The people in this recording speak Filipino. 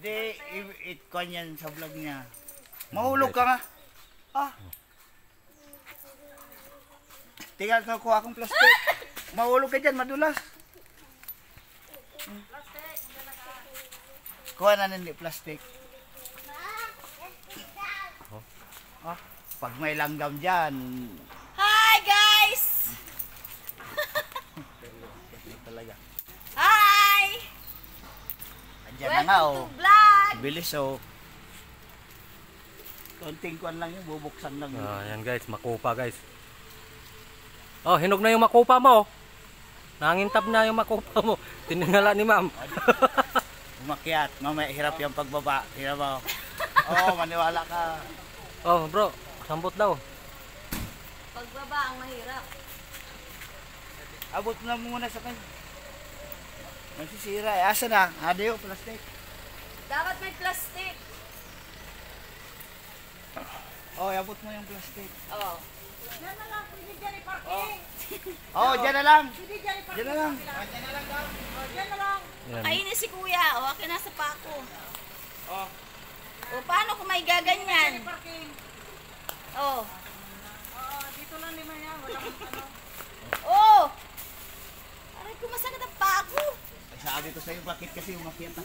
Di, it-con yan sa vlog niya. Mahulog ka nga. Ah. Tingnan ka kuha akong plastic. Mahulog ka dyan, madulas. Kuha na hindi plastic. Ah, pag may langgam dyan. Hi guys! Talaga. Hi! Andiyan na nga oh. Welcome to vlog! Bilis oh. Konting kuan lang yun, bubuksan lang. Ayan guys, makupa guys. Oh, hinog na yung makupa mo. Nangintab na yung makupa mo. Tiningala ni ma'am. Umakyat, mamaya hirap yung pagbaba. Hirap mo. Oh, maniwala ka. Oh bro, sambot daw. Pagbaba ang mahirap. Abot na muna sa kanya. Magsisira eh. Asa na? Adeo, plastic. Dapat may plastic. Oh, abot mo yung plastic. Oh. Diyan na lang, pwede dyan i-parking. Oh, dyan na lang. Pwede dyan i-parking. Dyan na lang. Dyan na lang daw. Oh, dyan na lang. Ayan. Kainis si kuya. O, akin nasa pako. Oh. O, paano kung may gaganyan? Parking. Oh. Oo, dito lang naman yan. Walang ano. Oh! Aray ko, masakit ang pako. Sabi ko sa'yo, bakit kasi umakyat na?